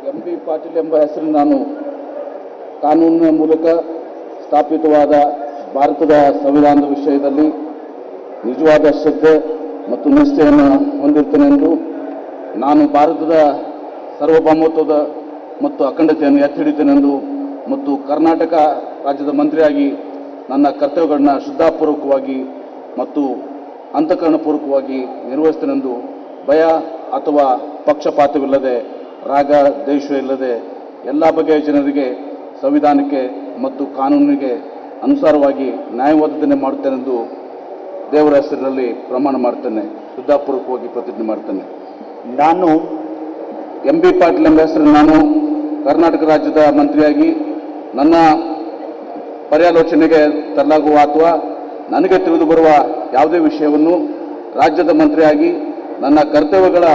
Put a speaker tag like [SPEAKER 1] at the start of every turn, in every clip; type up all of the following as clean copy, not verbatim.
[SPEAKER 1] MB. Patil ಎಂಬ ಹೆಸರು ನಾನು ಕಾನೂನಿನ ಮೂಲಕ ಸ್ಥಾಪಿತವಾದ ಭಾರತದ ಸಂವಿಧಾನದ ವಿಷಯದಲ್ಲಿ ನಿಜವಾದ ಶ್ರದ್ಧೆ ಮತ್ತು ನಿಷ್ಠೆಯನ್ನು ಹೊಂದಿರುತ್ತೇನೆಂದು, ನಾನು ಭಾರತದ ಸಾರ್ವಭೌಮತ್ವದ ಮತ್ತು ಅಖಂಡತೆಯನ್ನು ಎತ್ತಿ ಹಿಡಿತೇನೆಂದು ಮತ್ತು ಕರ್ನಾಟಕ ರಾಜ್ಯದ ಮಂತ್ರಿಯಾಗಿ ನನ್ನ ಕರ್ತವ್ಯಗಳನ್ನು ಶ್ರದ್ಧಾಪೂರ್ವಕವಾಗಿ ಮತ್ತು ಅಂತಃಕರಣಪೂರ್ವಕವಾಗಿ ನಿರ್ವಹಿಸುತ್ತೇನೆಂದು ಭಯ ಅಥವಾ ಪಕ್ಷಪಾತವಿಲ್ಲದೆ, ರಾಗ ದ್ವೇಷ ಇಲ್ಲದೆ ಎಲ್ಲ ಬಗೆಯ ಜನರಿಗೆ ಸಂವಿಧಾನಕ್ಕೆ ಮತ್ತು ಕಾನೂನಿಗೆ ಅನುಸಾರವಾಗಿ ನ್ಯಾಯ ಒದಗಿಸನೆ ಮಾಡುತ್ತೇನೆಂದು ದೇವರ ಹೆಸರಿನಲ್ಲಿ ಪ್ರಮಾಣ ಮಾಡ್ತೇನೆ, ಶ್ರದ್ಧಾಪೂರ್ವಕವಾಗಿ ಪ್ರತಿಜ್ಞೆ ಮಾಡ್ತೇನೆ. ನಾನು ಎಂ.ಬಿ. ಪಾಟೀಲ್ ಎಂಬ ಹೆಸರು ನಾನು ಕರ್ನಾಟಕ ರಾಜ್ಯದ ಮಂತ್ರಿಯಾಗಿ ನನ್ನ ಪರ್ಯಾಲೋಚನೆಗೆ ತರಲಾಗುವ ಅಥವಾ ನನಗೆ ತಿಳಿದು ಬರುವ ಯಾವುದೇ ವಿಷಯವನ್ನು ರಾಜ್ಯದ ಮಂತ್ರಿಯಾಗಿ ನನ್ನ ಕರ್ತವ್ಯಗಳ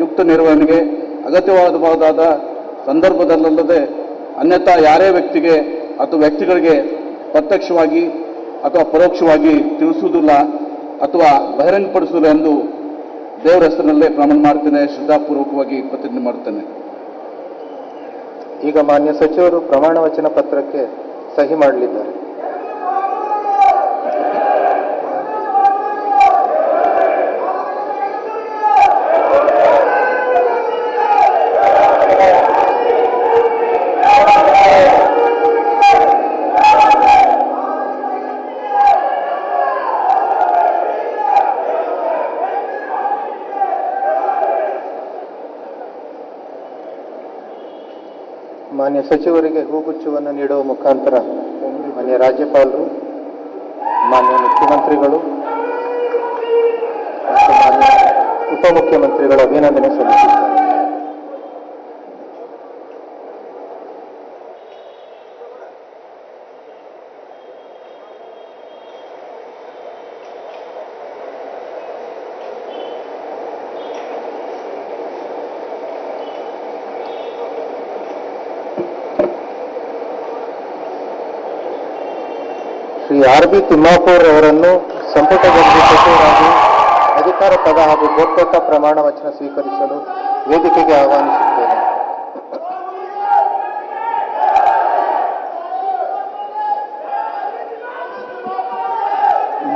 [SPEAKER 1] ಯುಕ್ತ ನಿರ್ವಹಣೆಗೆ ಅಗತ್ಯವಾದಬಹುದಾದ ಸಂದರ್ಭದಲ್ಲದೆ ಅನ್ಯಥಾ ಯಾರೇ ವ್ಯಕ್ತಿಗೆ ಅಥವಾ ವ್ಯಕ್ತಿಗಳಿಗೆ ಪ್ರತ್ಯಕ್ಷವಾಗಿ ಅಥವಾ ಪರೋಕ್ಷವಾಗಿ ತಿಳಿಸುವುದಿಲ್ಲ ಅಥವಾ ಬಹಿರಂಗಪಡಿಸುವುದಿಲ್ಲ ಎಂದು ದೇವರ ಹೆಸರಿನಲ್ಲೇ ಪ್ರಮಾಣ ಮಾಡ್ತೇನೆ, ಶ್ರದ್ಧಾಪೂರ್ವಕವಾಗಿ ಪ್ರತಿಜ್ಞೆ ಮಾಡ್ತೇನೆ.
[SPEAKER 2] ಈಗ ಮಾನ್ಯ ಸಚಿವರು ಪ್ರಮಾಣ ವಚನ ಪತ್ರಕ್ಕೆ ಸಹಿ ಮಾಡಲಿದ್ದಾರೆ. ಮಾನ್ಯ ಸಚಿವರಿಗೆ ಹೂಗುಚ್ಛವನ್ನು ನೀಡುವ ಮುಖಾಂತರ ಮಾನ್ಯ ರಾಜ್ಯಪಾಲರು, ಮಾನ್ಯ ಮುಖ್ಯಮಂತ್ರಿಗಳು ಮತ್ತು ಮಾನ್ಯ ಉಪಮುಖ್ಯಮಂತ್ರಿಗಳ ಅಭಿನಂದನೆ ಸಲ್ಲಿಸಿದ್ದಾರೆ. ಶ್ರೀ ಆರ್.ಬಿ. ತಿಮ್ಮಾಪುರ್ ಅವರನ್ನು ಸಂಪುಟದಲ್ಲಿ ಸಚಿವರಾಗಿ ಅಧಿಕಾರ ಪದ ಹಾಗೂ ಗೋಪ್ಯತಾ ಪ್ರಮಾಣ ವಚನ ಸ್ವೀಕರಿಸಲು ವೇದಿಕೆಗೆ ಆಹ್ವಾನಿಸುತ್ತೇನೆ.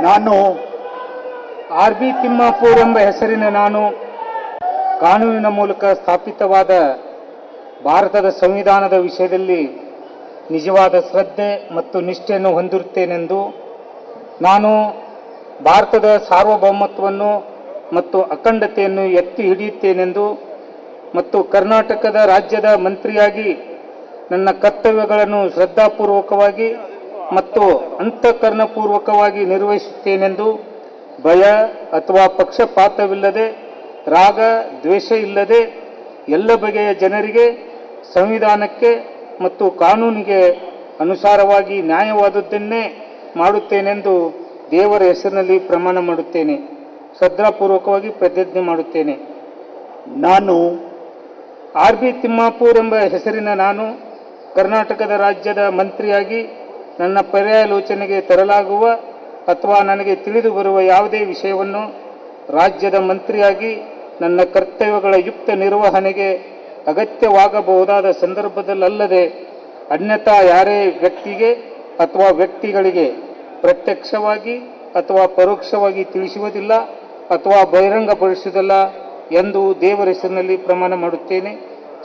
[SPEAKER 3] ನಾನು ಆರ್.ಬಿ. ತಿಮ್ಮಾಪುರ್ ಎಂಬ ಹೆಸರಿನ ನಾನು ಕಾನೂನಿನ ಮೂಲಕ ಸ್ಥಾಪಿತವಾದ ಭಾರತದ ಸಂವಿಧಾನದ ವಿಷಯದಲ್ಲಿ ನಿಜವಾದ ಶ್ರದ್ಧೆ ಮತ್ತು ನಿಷ್ಠೆಯನ್ನು ಹೊಂದಿರುತ್ತೇನೆಂದು, ನಾನು ಭಾರತದ ಸಾರ್ವಭೌಮತ್ವವನ್ನು ಮತ್ತು ಅಖಂಡತೆಯನ್ನು ಎತ್ತಿ ಹಿಡಿಯುತ್ತೇನೆಂದು ಮತ್ತು ಕರ್ನಾಟಕದ ರಾಜ್ಯದ ಮಂತ್ರಿಯಾಗಿ ನನ್ನ ಕರ್ತವ್ಯಗಳನ್ನು ಶ್ರದ್ಧಾಪೂರ್ವಕವಾಗಿ ಮತ್ತು ಅಂತಃಕರಣಪೂರ್ವಕವಾಗಿ ನಿರ್ವಹಿಸುತ್ತೇನೆಂದು ಭಯ ಅಥವಾ ಪಕ್ಷಪಾತವಿಲ್ಲದೆ, ರಾಗ ದ್ವೇಷ ಇಲ್ಲದೆ ಎಲ್ಲ ಬಗೆಯ ಜನರಿಗೆ ಸಂವಿಧಾನಕ್ಕೆ ಮತ್ತು ಕಾನೂನಿಗೆ ಅನುಸಾರವಾಗಿ ನ್ಯಾಯವಾದದ್ದನ್ನೇ ಮಾಡುತ್ತೇನೆಂದು ದೇವರ ಹೆಸರಿನಲ್ಲಿ ಪ್ರಮಾಣ ಮಾಡುತ್ತೇನೆ, ಶ್ರದ್ಧಾಪೂರ್ವಕವಾಗಿ ಪ್ರತಿಜ್ಞೆ ಮಾಡುತ್ತೇನೆ. ನಾನು ಆರ್.ಬಿ. ತಿಮ್ಮಾಪುರ್ ಎಂಬ ಹೆಸರಿನ ನಾನು ಕರ್ನಾಟಕದ ರಾಜ್ಯದ ಮಂತ್ರಿಯಾಗಿ ನನ್ನ ಪರ್ಯಾಲೋಚನೆಗೆ ತರಲಾಗುವ ಅಥವಾ ನನಗೆ ತಿಳಿದು ಬರುವ ಯಾವುದೇ ವಿಷಯವನ್ನು ರಾಜ್ಯದ ಮಂತ್ರಿಯಾಗಿ ನನ್ನ ಕರ್ತವ್ಯಗಳ ಯುಕ್ತ ನಿರ್ವಹಣೆಗೆ ಅಗತ್ಯವಾಗಬಹುದಾದ ಸಂದರ್ಭದಲ್ಲದೆ ಅನ್ಯಥಾ ಯಾರೇ ವ್ಯಕ್ತಿಗೆ ಅಥವಾ ವ್ಯಕ್ತಿಗಳಿಗೆ ಪ್ರತ್ಯಕ್ಷವಾಗಿ ಅಥವಾ ಪರೋಕ್ಷವಾಗಿ ತಿಳಿಸುವುದಿಲ್ಲ ಅಥವಾ ಬಹಿರಂಗಪಡಿಸುವುದಿಲ್ಲ ಎಂದು ದೇವರ ಹೆಸರಿನಲ್ಲಿ ಪ್ರಮಾಣ ಮಾಡುತ್ತೇನೆ,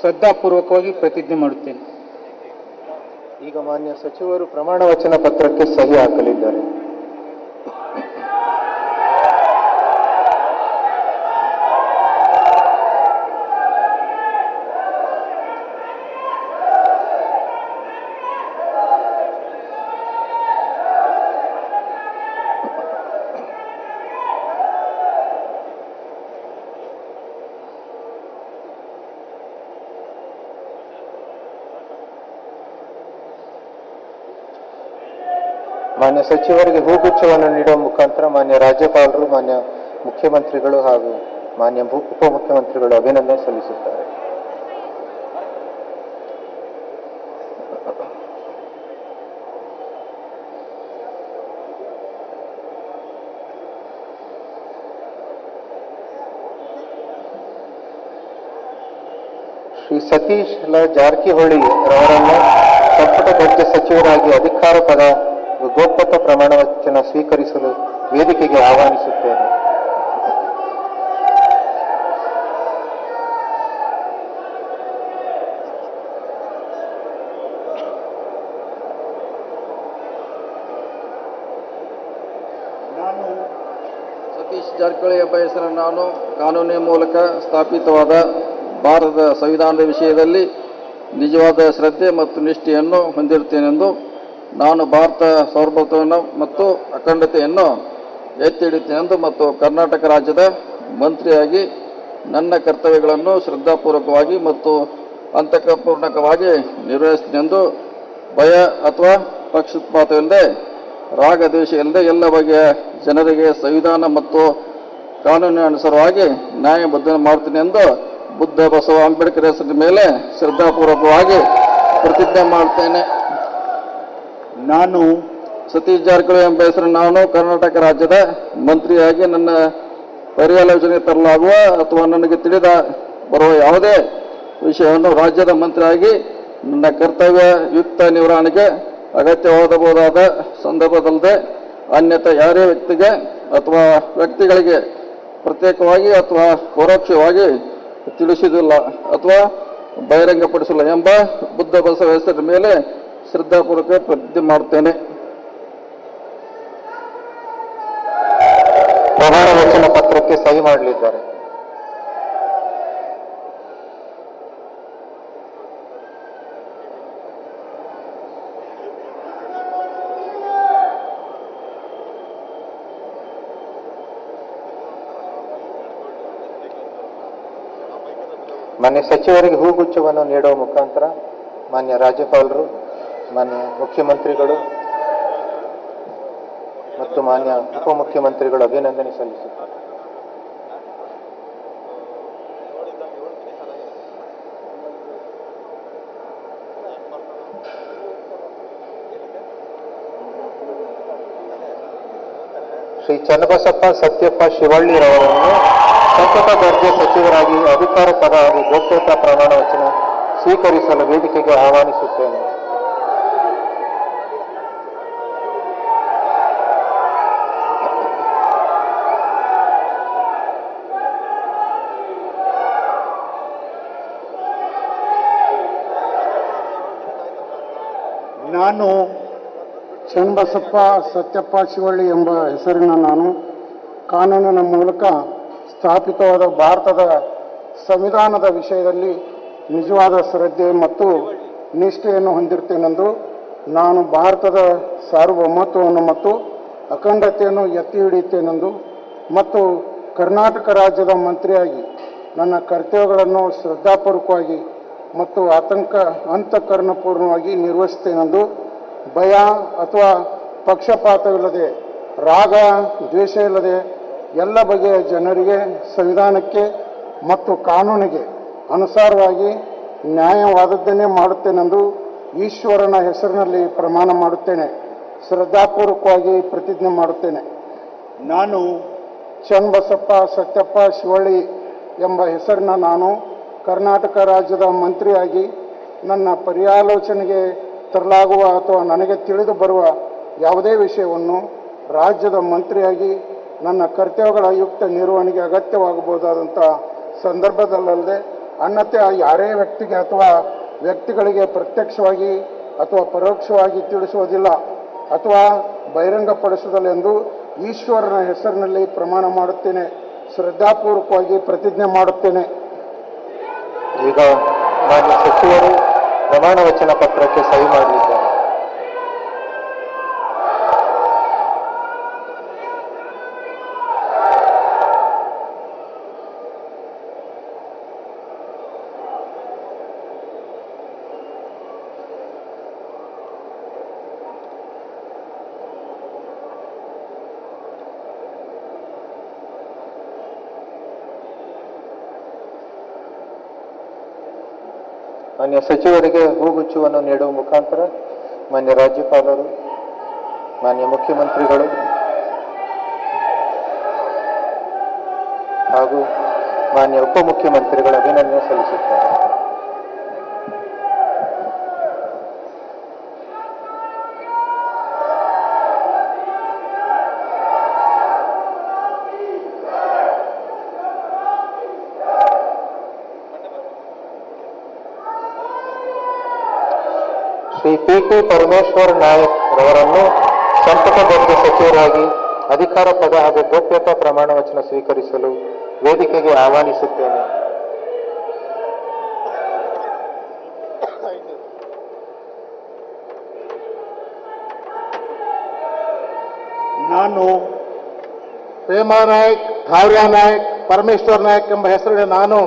[SPEAKER 3] ಶ್ರದ್ಧಾಪೂರ್ವಕವಾಗಿ ಪ್ರತಿಜ್ಞೆ ಮಾಡುತ್ತೇನೆ.
[SPEAKER 2] ಈಗ ಮಾನ್ಯ ಸಚಿವರು ಪ್ರಮಾಣ ವಚನ ಪತ್ರಕ್ಕೆ ಸಹಿ ಹಾಕಲಿದ್ದಾರೆ. ಮಾನ್ಯ ಸಚಿವರಿಗೆ ಹೂಗುಚ್ಛವನ್ನು ನೀಡುವ ಮುಖಾಂತರ ಮಾನ್ಯ ರಾಜ್ಯಪಾಲರು, ಮಾನ್ಯ ಮುಖ್ಯಮಂತ್ರಿಗಳು ಹಾಗೂ ಮಾನ್ಯ ಉಪಮುಖ್ಯಮಂತ್ರಿಗಳು ಅಭಿನಂದನೆ ಸಲ್ಲಿಸುತ್ತಾರೆ. ಶ್ರೀ ಸತೀಶ್ ಜಾರಕಿಹೊಳಿ ರವರನ್ನು ಸಂಪುಟ ದರ್ಜೆ ಸಚಿವರಾಗಿ ಅಧಿಕಾರ ಪದ ಗೋಪ್ಯತಾ ಪ್ರಮಾಣ ವಚನ ಸ್ವೀಕರಿಸಲು ವೇದಿಕೆಗೆ ಆಹ್ವಾನಿಸುತ್ತೇನೆ.
[SPEAKER 1] ಸತೀಶ್ ಜಾರಕಿಹೊಳಿ ಎಂಬ ಹೆಸರನ್ನು ನಾನು ಕಾನೂನಿನ ಮೂಲಕ ಸ್ಥಾಪಿತವಾದ ಭಾರತದ ಸಂವಿಧಾನದ ವಿಷಯದಲ್ಲಿ ನಿಜವಾದ ಶ್ರದ್ಧೆ ಮತ್ತು ನಿಷ್ಠೆಯನ್ನು ಹೊಂದಿರುತ್ತೇನೆಂದು ನಾನು ಭಾರತ ಸಾರ್ವಭೌಮತ್ವವನ್ನು ಮತ್ತು ಅಖಂಡತೆಯನ್ನು ಎತ್ತಿ ಹಿಡಿಯುತ್ತೇನೆಂದು ಮತ್ತು ಕರ್ನಾಟಕ ರಾಜ್ಯದ ಮಂತ್ರಿಯಾಗಿ ನನ್ನ ಕರ್ತವ್ಯಗಳನ್ನು ಶ್ರದ್ಧಾಪೂರ್ವಕವಾಗಿ ಮತ್ತು ಅಂತಃಪೂರ್ಣಕವಾಗಿ ನಿರ್ವಹಿಸುತ್ತೇನೆಂದು ಭಯ ಅಥವಾ ಪಕ್ಷಪಾತವಿಲ್ಲದೆ ರಾಗ ದ್ವೇಷ ಇಲ್ಲದೆ ಎಲ್ಲ ಬಗೆಯ ಜನರಿಗೆ ಸಂವಿಧಾನ ಮತ್ತು ಕಾನೂನಿನ ಅನುಸಾರವಾಗಿ ನ್ಯಾಯಬದ್ಧ ಮಾಡುತ್ತೇನೆ ಎಂದು ಬುದ್ಧ ಬಸವ ಅಂಬೇಡ್ಕರ್ ಹೆಸರಿನ ಮೇಲೆ ಶ್ರದ್ಧಾಪೂರ್ವಕವಾಗಿ ಪ್ರತಿಜ್ಞೆ ಮಾಡುತ್ತೇನೆ.
[SPEAKER 3] ನಾನು
[SPEAKER 1] ಸತೀಶ್ ಜಾರಕಿಹೊಳಿ ಎಂಬ ಹೆಸರನ್ನು ನಾನು ಕರ್ನಾಟಕ ರಾಜ್ಯದ ಮಂತ್ರಿಯಾಗಿ ನನ್ನ ಪರ್ಯಾಲೋಚನೆಗೆ ತರಲಾಗುವ ಅಥವಾ ನನಗೆ ತಿಳಿದ ಬರುವ ಯಾವುದೇ ವಿಷಯವನ್ನು ರಾಜ್ಯದ ಮಂತ್ರಿಯಾಗಿ ನನ್ನ ಕರ್ತವ್ಯ ಯುಕ್ತ ನಿರ್ವಹಣೆಗೆ ಅಗತ್ಯವಾದಬಹುದಾದ ಸಂದರ್ಭದಲ್ಲದೆ ಅನ್ಯथा ಯಾರೇ ವ್ಯಕ್ತಿಗೆ ಅಥವಾ ವ್ಯಕ್ತಿಗಳಿಗೆ ಪ್ರತ್ಯೇಕವಾಗಿ ಅಥವಾ ಪರೋಕ್ಷವಾಗಿ ತಿಳಿಸುವುದಿಲ್ಲ ಅಥವಾ ಬಹಿರಂಗಪಡಿಸಲ್ಲ ಎಂಬ ಬುದ್ಧ ಬಸವ ಹೆಸರಿನ ಮೇಲೆ ಶ್ರದ್ಧಾಪೂರ್ವಕ ಪ್ರತಿಜ್ಞೆ ಮಾಡುತ್ತೇನೆ.
[SPEAKER 2] ಪ್ರಮಾಣ ವಚನ ಪತ್ರಕ್ಕೆ ಸಹಿ ಮಾಡಲಿದ್ದಾರೆ. ಮಾನ್ಯ ಸಚಿವರಿಗೆ ಹೂಗುಚ್ಛವನ್ನು ನೀಡುವ ಮುಖಾಂತರ ಮಾನ್ಯ ರಾಜ್ಯಪಾಲರು, ಮಾನ್ಯ ಮುಖ್ಯಮಂತ್ರಿಗಳು ಮತ್ತು ಮಾನ್ಯ ಉಪಮುಖ್ಯಮಂತ್ರಿಗಳು ಅಭಿನಂದನೆ ಸಲ್ಲಿಸುತ್ತಾರೆ. ಶ್ರೀ ಚನ್ನಬಸಪ್ಪ ಸತ್ಯಪ್ಪ ಶಿವಳ್ಳಿರವರನ್ನು ಸಂಪುಟ ದರ್ಜೆ ಸಚಿವರಾಗಿ ಅಧಿಕಾರ ಪದ ಹಾಗೂ ಗೋಪ್ಯತಾ ಪ್ರಮಾಣ ವಚನ ಸ್ವೀಕರಿಸಲು ವೇದಿಕೆಗೆ ಆಹ್ವಾನಿಸುತ್ತೇನೆ.
[SPEAKER 4] ನಾನು ಚನ್ನಬಸಪ್ಪ ಸತ್ಯಪ್ಪ ಶಿವಳ್ಳಿ ಎಂಬ ಹೆಸರಿನ ನಾನು ಕಾನೂನಿನ ಮೂಲಕ ಸ್ಥಾಪಿತವಾದ ಭಾರತದ ಸಂವಿಧಾನದ ವಿಷಯದಲ್ಲಿ ನಿಜವಾದ ಶ್ರದ್ಧೆ ಮತ್ತು ನಿಷ್ಠೆಯನ್ನು ಹೊಂದಿರುತ್ತೇನೆಂದು ನಾನು ಭಾರತದ ಸಾರ್ವಭೌಮತ್ವವನ್ನು ಮತ್ತು ಅಖಂಡತೆಯನ್ನು ಎತ್ತಿ ಹಿಡಿಯುತ್ತೇನೆಂದು ಮತ್ತು ಕರ್ನಾಟಕ ರಾಜ್ಯದ ಮಂತ್ರಿಯಾಗಿ ನನ್ನ ಕರ್ತವ್ಯಗಳನ್ನು ಶ್ರದ್ಧಾಪೂರ್ವಕವಾಗಿ ಮತ್ತು ಅಂತಃಕರಣಪೂರ್ಣವಾಗಿ ನಿರ್ವಹಿಸುತ್ತೇನೆಂದು ಭಯ ಅಥವಾ ಪಕ್ಷಪಾತವಿಲ್ಲದೆ ರಾಗ ದ್ವೇಷ ಇಲ್ಲದೆ ಎಲ್ಲ ಬಗೆಯ ಜನರಿಗೆ ಸಂವಿಧಾನಕ್ಕೆ ಮತ್ತು ಕಾನೂನಿಗೆ ಅನುಸಾರವಾಗಿ ನ್ಯಾಯವಾದದ್ದನ್ನೇ ಮಾಡುತ್ತೇನೆಂದು ಈಶ್ವರನ ಹೆಸರಿನಲ್ಲಿ ಪ್ರಮಾಣ ಮಾಡುತ್ತೇನೆ. ಶ್ರದ್ಧಾಪೂರ್ವಕವಾಗಿ ಪ್ರತಿಜ್ಞೆ ಮಾಡುತ್ತೇನೆ. ನಾನು ಚನ್ನಬಸಪ್ಪ ಸತ್ಯಪ್ಪ ಶಿವಳ್ಳಿ ಎಂಬ ಹೆಸರಿನ ನಾನು ಕರ್ನಾಟಕ ರಾಜ್ಯದ ಮಂತ್ರಿಯಾಗಿ ನನ್ನ ಪರ್ಯಾಲೋಚನೆಗೆ ತರಲಾಗುವ ಅಥವಾ ನನಗೆ ತಿಳಿದು ಬರುವ ಯಾವುದೇ ವಿಷಯವನ್ನು ರಾಜ್ಯದ ಮಂತ್ರಿಯಾಗಿ ನನ್ನ ಕರ್ತವ್ಯಗಳ ಯುಕ್ತ ನಿರ್ವಹಣೆಗೆ ಅಗತ್ಯವಾಗಬಹುದಾದಂಥ ಸಂದರ್ಭದಲ್ಲದೆ ಅನ್ಯಥಾ ಯಾರೇ ವ್ಯಕ್ತಿಗೆ ಅಥವಾ ವ್ಯಕ್ತಿಗಳಿಗೆ ಪ್ರತ್ಯಕ್ಷವಾಗಿ ಅಥವಾ ಪರೋಕ್ಷವಾಗಿ ತಿಳಿಸುವುದಿಲ್ಲ ಅಥವಾ ಬಹಿರಂಗಪಡಿಸುವುದಿಲ್ಲ ಎಂದು ಈಶ್ವರನ ಹೆಸರಿನಲ್ಲಿ ಪ್ರಮಾಣ ಮಾಡುತ್ತೇನೆ. ಶ್ರದ್ಧಾಪೂರ್ವಕವಾಗಿ ಪ್ರತಿಜ್ಞೆ ಮಾಡುತ್ತೇನೆ.
[SPEAKER 2] ಈಗ ಮಾನ್ಯ ಸಚಿವರು ಪ್ರಮಾಣ ವಚನ ಪತ್ರಕ್ಕೆ ಸಹಿ ಮಾಡಲಿದ್ದಾರೆ. ಮಾನ್ಯ ಸಚಿವರಿಗೆ ಹೂಗುಚ್ಛವನ್ನು ನೀಡುವ ಮುಖಾಂತರ ಮಾನ್ಯ ರಾಜ್ಯಪಾಲರು, ಮಾನ್ಯ ಮುಖ್ಯಮಂತ್ರಿಗಳು ಹಾಗೂ ಮಾನ್ಯ ಉಪಮುಖ್ಯಮಂತ್ರಿಗಳು ಅಭಿನಂದನೆ ಸಲ್ಲಿಸುತ್ತಾರೆ. ಶ್ರೀ ಪಿ ಪರಮೇಶ್ವರ್ ನಾಯಕ್ ರವರನ್ನು ಸಂಪುಟ ದರ್ಜೆ ಸಚಿವರಾಗಿ ಅಧಿಕಾರ ಪದ ಹಾಗೂ ಗೋಪ್ಯತಾ ಪ್ರಮಾಣ ವಚನ ಸ್ವೀಕರಿಸಲು ವೇದಿಕೆಗೆ ಆಹ್ವಾನಿಸುತ್ತೇನೆ.
[SPEAKER 3] ನಾನು
[SPEAKER 4] ಪ್ರೇಮಾ ನಾಯಕ್, ಧಾವ್ರ್ಯಾ ನಾಯಕ್, ಪರಮೇಶ್ವರ್ ನಾಯಕ್ ಎಂಬ ಹೆಸರಿನ ನಾನು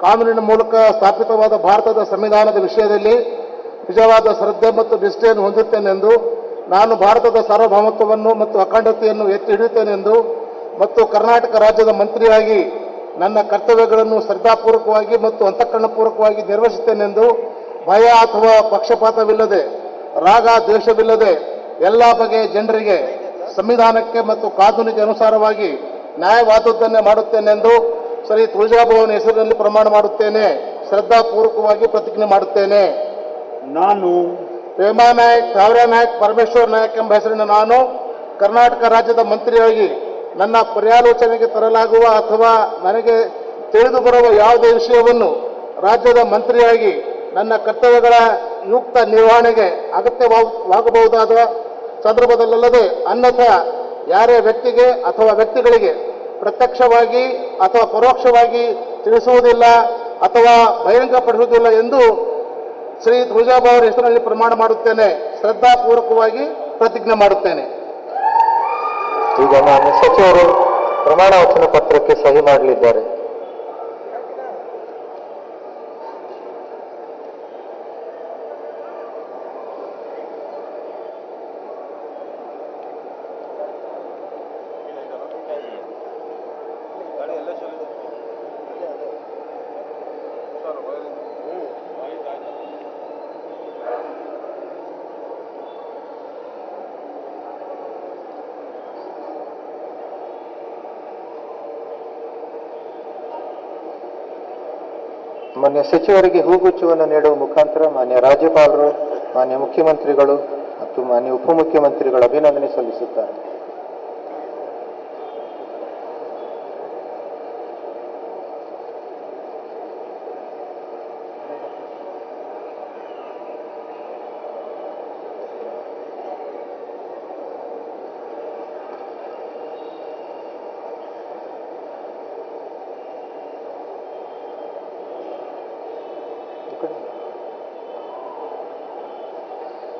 [SPEAKER 4] ಕಾನೂನಿನ ಮೂಲಕ ಸ್ಥಾಪಿತವಾದ ಭಾರತದ ಸಂವಿಧಾನದ ವಿಷಯದಲ್ಲಿ ನಿಜವಾದ ಶ್ರದ್ಧೆ ಮತ್ತು ನಿಷ್ಠೆಯನ್ನು ಹೊಂದುತ್ತೇನೆಂದು, ನಾನು ಭಾರತದ ಸಾರ್ವಭೌಮತ್ವವನ್ನು ಮತ್ತು ಅಖಂಡತೆಯನ್ನು ಎತ್ತಿ ಹಿಡಿಯುತ್ತೇನೆಂದು ಮತ್ತು ಕರ್ನಾಟಕ ರಾಜ್ಯದ ಮಂತ್ರಿಯಾಗಿ ನನ್ನ ಕರ್ತವ್ಯಗಳನ್ನು ಶ್ರದ್ಧಾಪೂರ್ವಕವಾಗಿ ಮತ್ತು ಅಂತಃಕರಣಪೂರ್ವಕವಾಗಿ ನಿರ್ವಹಿಸುತ್ತೇನೆಂದು ಭಯ ಅಥವಾ ಪಕ್ಷಪಾತವಿಲ್ಲದೆ, ರಾಗ ದ್ವೇಷವಿಲ್ಲದೆ ಎಲ್ಲ ಬಗೆಯ ಜನರಿಗೆ ಸಂವಿಧಾನಕ್ಕೆ ಮತ್ತು ಕಾನೂನಿಗೆ ಅನುಸಾರವಾಗಿ ನ್ಯಾಯವಾದದ್ದನ್ನೇ ಮಾಡುತ್ತೇನೆಂದು ಶ್ರೀ ತುಳಜಾಭವನ ಹೆಸರಿನಲ್ಲಿ ಪ್ರಮಾಣ ಮಾಡುತ್ತೇನೆ. ಶ್ರದ್ಧಾಪೂರ್ವಕವಾಗಿ ಪ್ರತಿಜ್ಞೆ ಮಾಡುತ್ತೇನೆ.
[SPEAKER 3] ನಾನು
[SPEAKER 4] ಪ್ರೇಮಾ ನಾಯಕ್, ಧಾವ್ರ್ಯಾ ನಾಯಕ್, ಪರಮೇಶ್ವರ್ ನಾಯಕ್ ಎಂಬ ಹೆಸರಿನ ನಾನು ಕರ್ನಾಟಕ ರಾಜ್ಯದ ಮಂತ್ರಿಯಾಗಿ ನನ್ನ ಪರ್ಯಾಲೋಚನೆಗೆ ತರಲಾಗುವ ಅಥವಾ ನನಗೆ ತಿಳಿದು ಬರುವ ಯಾವುದೇ ವಿಷಯವನ್ನು ರಾಜ್ಯದ ಮಂತ್ರಿಯಾಗಿ ನನ್ನ ಕರ್ತವ್ಯಗಳ ಯುಕ್ತ ನಿರ್ವಹಣೆಗೆ ಅಗತ್ಯವಾಗಬಹುದಾದ ಸಂದರ್ಭದಲ್ಲದೆ ಅನ್ಯಥಾ ಯಾರೇ ವ್ಯಕ್ತಿಗೆ ಅಥವಾ ವ್ಯಕ್ತಿಗಳಿಗೆ ಪ್ರತ್ಯಕ್ಷವಾಗಿ ಅಥವಾ ಪರೋಕ್ಷವಾಗಿ ತಿಳಿಸುವುದಿಲ್ಲ ಅಥವಾ ಬಹಿರಂಗಪಡಿಸುವುದಿಲ್ಲ ಎಂದು ಶ್ರೀ ತುಳಜಾಭವನ ಹೆಸರಿನಲ್ಲಿ ಪ್ರಮಾಣ ಮಾಡುತ್ತೇನೆ. ಶ್ರದ್ಧಾಪೂರ್ವಕವಾಗಿ ಪ್ರತಿಜ್ಞೆ ಮಾಡುತ್ತೇನೆ.
[SPEAKER 2] ಈಗ ಮಾನ್ಯ ಸಚಿವರು ಪ್ರಮಾಣ ವಚನ ಪತ್ರಕ್ಕೆ ಸಹಿ ಮಾಡಲಿದ್ದಾರೆ. ಮಾನ್ಯ ಸಚಿವರಿಗೆ ಹೂಗುಚ್ಛವನ್ನು ನೀಡುವ ಮುಖಾಂತರ ಮಾನ್ಯ ರಾಜ್ಯಪಾಲರು, ಮಾನ್ಯ ಮುಖ್ಯಮಂತ್ರಿಗಳು ಮತ್ತು ಮಾನ್ಯ ಉಪಮುಖ್ಯಮಂತ್ರಿಗಳು ಅಭಿನಂದನೆ ಸಲ್ಲಿಸುತ್ತಾರೆ.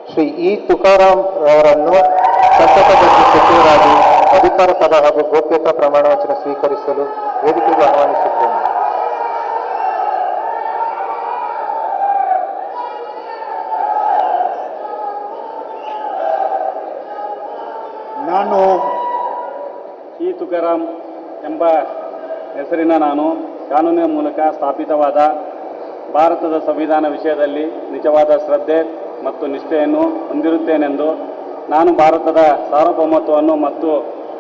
[SPEAKER 2] ಶ್ರೀ ತುಕಾರಾಂ ಅವರನ್ನು ಸಂಪುಟ ದರ್ಜೆ ಸಚಿವರಾಗಿ ಅಧಿಕಾರ ಪದ ಹಾಗೂ ಗೋಪ್ಯತಾ ಪ್ರಮಾಣ ವಚನ ಸ್ವೀಕರಿಸಲು ವೇದಿಕೆಗೆ ಆಹ್ವಾನಿಸುತ್ತೇನೆ.
[SPEAKER 3] ನಾನು
[SPEAKER 5] ತುಕಾರಾಂ ಎಂಬ ಹೆಸರಿನ ನಾನು ಕಾನೂನಿನ ಮೂಲಕ ಸ್ಥಾಪಿತವಾದ ಭಾರತದ ಸಂವಿಧಾನ ವಿಷಯದಲ್ಲಿ ನಿಜವಾದ ಶ್ರದ್ಧೆ ಮತ್ತು ನಿಷ್ಠೆಯನ್ನು ಹೊಂದಿರುತ್ತೇನೆಂದು, ನಾನು ಭಾರತದ ಸಾರ್ವಭೌಮತ್ವವನ್ನು ಮತ್ತು